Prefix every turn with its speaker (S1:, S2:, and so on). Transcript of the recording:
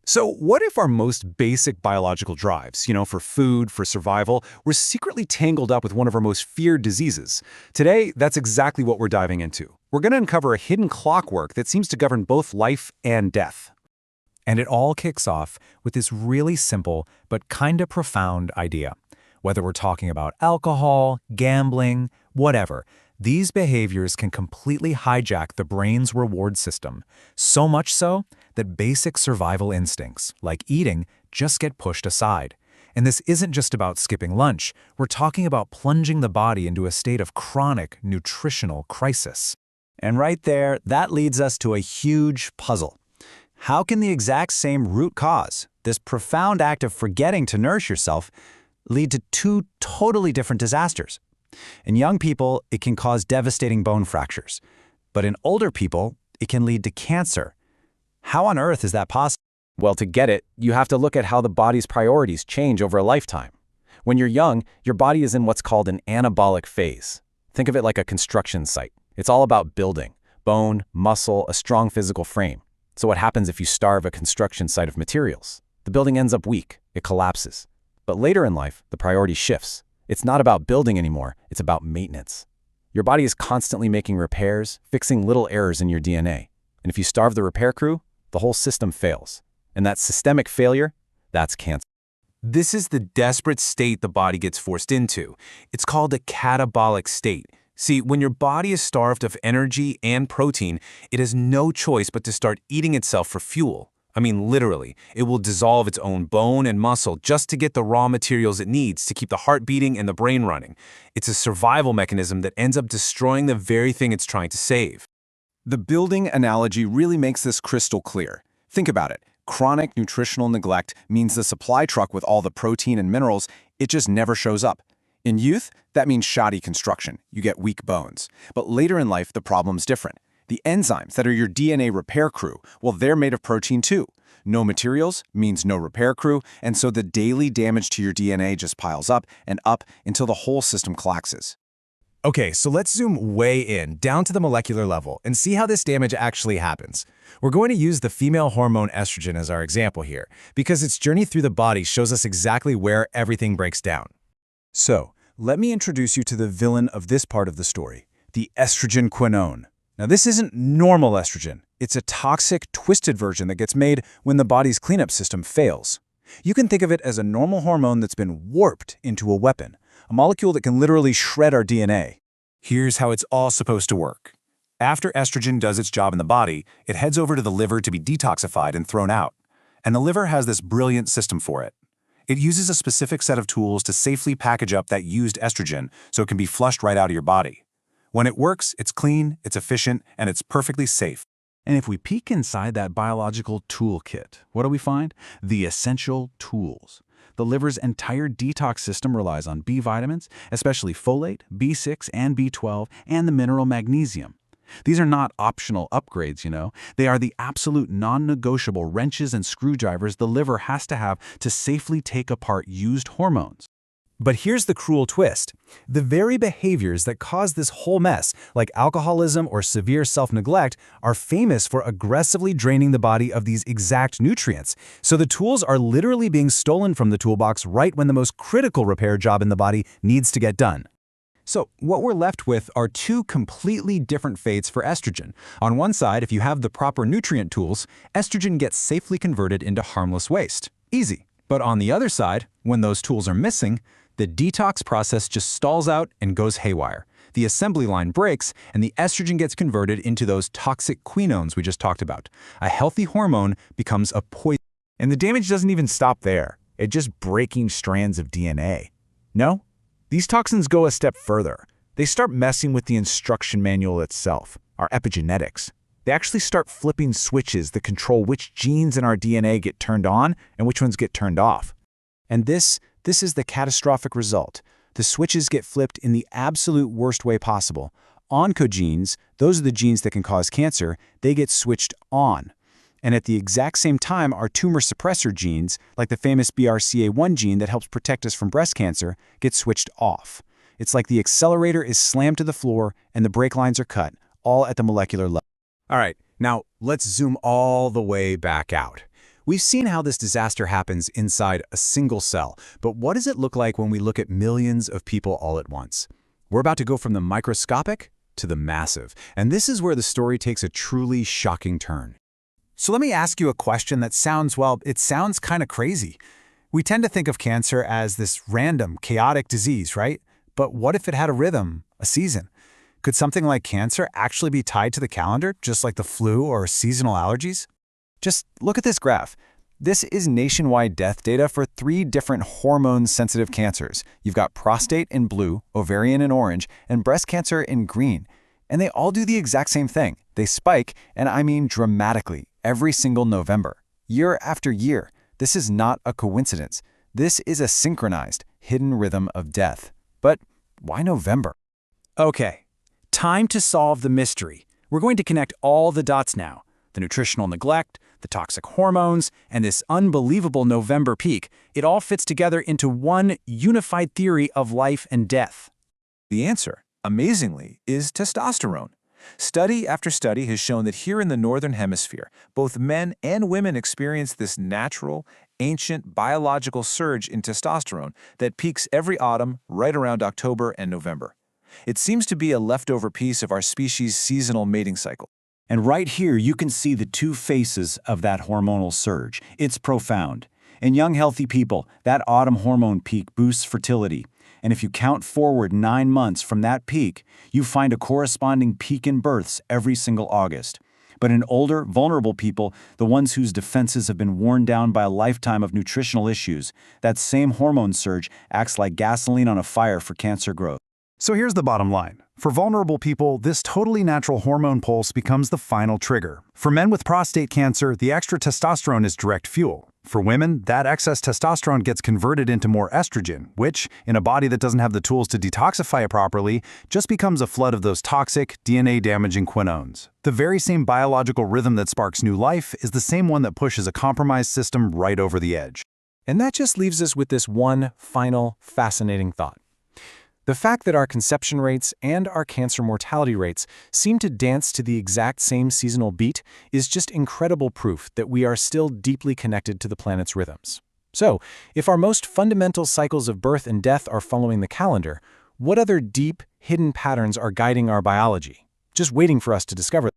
S1: So what if our most basic biological drives, for food, for survival, were secretly tangled up with one of our most feared diseases? Today, that's exactly what we're diving into. We're going to uncover a hidden clockwork that seems to govern both life and death.
S2: And it all kicks off with this really simple but kinda profound idea. Whether we're talking about alcohol, gambling, whatever, these behaviors can completely hijack the brain's reward system, so much so that basic survival instincts, like eating, just get pushed aside. And this isn't just about skipping lunch, we're talking about plunging the body into a state of chronic nutritional crisis.
S3: And right there, that leads us to a huge puzzle. How can the exact same root cause, this profound act of forgetting to nourish yourself, lead to two totally different disasters? In young people, it can cause devastating bone fractures. But in older people, it can lead to cancer. How on earth is that possible?
S4: Well, to get it, you have to look at how the body's priorities change over a lifetime. When you're young, your body is in what's called an anabolic phase. Think of it like a construction site. It's all about building bone, muscle, a strong physical frame. So what happens if you starve a construction site of materials? The building ends up weak. It collapses. But later in life, the priority shifts. It's not about building anymore. It's about maintenance. Your body is constantly making repairs, fixing little errors in your DNA. And if you starve the repair crew, the whole system fails. And that systemic failure, that's cancer.
S1: This is the desperate state the body gets forced into. It's called a catabolic state. See, when your body is starved of energy and protein, it has no choice but to start eating itself for fuel. I mean, literally, it will dissolve its own bone and muscle just to get the raw materials it needs to keep the heart beating and the brain running. It's a survival mechanism that ends up destroying the very thing it's trying to save.
S5: The building analogy really makes this crystal clear. Think about it. Chronic nutritional neglect means the supply truck with all the protein and minerals, it just never shows up. In youth, that means shoddy construction. You get weak bones. But later in life, the problem's different. The enzymes that are your DNA repair crew, well, they're made of protein too. No materials means no repair crew, and so the daily damage to your DNA just piles up and up until the whole system collapses.
S2: Okay, so let's zoom way in, down to the molecular level, and see how this damage actually happens. We're going to use the female hormone estrogen as our example here, because its journey through the body shows us exactly where everything breaks down.
S5: So, let me introduce you to the villain of this part of the story, the estrogen quinone. Now, this isn't normal estrogen. It's a toxic, twisted version that gets made when the body's cleanup system fails. You can think of it as a normal hormone that's been warped into a weapon, a molecule that can literally shred our DNA.
S1: Here's how it's all supposed to work. After estrogen does its job in the body, it heads over to the liver to be detoxified and thrown out. And the liver has this brilliant system for it. It uses a specific set of tools to safely package up that used estrogen so it can be flushed right out of your body. When it works, it's clean, it's efficient, and it's perfectly safe.
S5: And if we peek inside that biological toolkit, what do we find? The essential tools. The liver's entire detox system relies on B vitamins, especially folate, B6, and B12, and the mineral magnesium. These are not optional upgrades, They are the absolute non-negotiable wrenches and screwdrivers the liver has to have to safely take apart used hormones.
S2: But here's the cruel twist. The very behaviors that cause this whole mess, like alcoholism or severe self-neglect, are famous for aggressively draining the body of these exact nutrients. So the tools are literally being stolen from the toolbox right when the most critical repair job in the body needs to get done. So what we're left with are two completely different fates for estrogen. On one side, if you have the proper nutrient tools, estrogen gets safely converted into harmless waste. Easy. But on the other side, when those tools are missing, the detox process just stalls out and goes haywire. The assembly line breaks, and the estrogen gets converted into those toxic quinones we just talked about. A healthy hormone becomes a poison.
S3: And the damage doesn't even stop there. It's just breaking strands of DNA. No? These toxins go a step further. They start messing with the instruction manual itself, our epigenetics. They actually start flipping switches that control which genes in our DNA get turned on and which ones get turned off. And this is the catastrophic result. The switches get flipped in the absolute worst way possible. Oncogenes, those are the genes that can cause cancer, they get switched on. And at the exact same time, our tumor suppressor genes, like the famous BRCA1 gene that helps protect us from breast cancer, get switched off. It's like the accelerator is slammed to the floor and the brake lines are cut, all at the molecular level.
S2: All right, now let's zoom all the way back out. We've seen how this disaster happens inside a single cell, but what does it look like when we look at millions of people all at once? We're about to go from the microscopic to the massive, and this is where the story takes a truly shocking turn. So let me ask you a question that sounds kind of crazy. We tend to think of cancer as this random, chaotic disease, right? But what if it had a rhythm, a season? Could something like cancer actually be tied to the calendar, just like the flu or seasonal allergies?
S5: Just look at this graph. This is nationwide death data for 3 different hormone-sensitive cancers. You've got prostate in blue, ovarian in orange, and breast cancer in green. And they all do the exact same thing. They spike, and I mean dramatically, every single November, year after year. This is not a coincidence. This is a synchronized, hidden rhythm of death. But why November?
S2: Okay, time to solve the mystery. We're going to connect all the dots now. The nutritional neglect, the toxic hormones, and this unbelievable November peak. It all fits together into one unified theory of life and death.
S1: The answer, amazingly, is testosterone. Study after study has shown that here in the Northern Hemisphere, both men and women experience this natural, ancient biological surge in testosterone that peaks every autumn right around October and November. It seems to be a leftover piece of our species' seasonal mating cycle.
S6: And right here, you can see the 2 faces of that hormonal surge. It's profound. In young, healthy people, that autumn hormone peak boosts fertility. And if you count forward 9 months from that peak, you find a corresponding peak in births every single August. But in older, vulnerable people, the ones whose defenses have been worn down by a lifetime of nutritional issues, that same hormone surge acts like gasoline on a fire for cancer growth.
S2: So here's the bottom line. For vulnerable people, this totally natural hormone pulse becomes the final trigger. For men with prostate cancer, the extra testosterone is direct fuel. For women, that excess testosterone gets converted into more estrogen, which, in a body that doesn't have the tools to detoxify it properly, just becomes a flood of those toxic, DNA-damaging quinones. The very same biological rhythm that sparks new life is the same one that pushes a compromised system right over the edge.
S4: And that just leaves us with this one final, fascinating thought. The fact that our conception rates and our cancer mortality rates seem to dance to the exact same seasonal beat is just incredible proof that we are still deeply connected to the planet's rhythms. So, if our most fundamental cycles of birth and death are following the calendar, what other deep, hidden patterns are guiding our biology, just waiting for us to discover?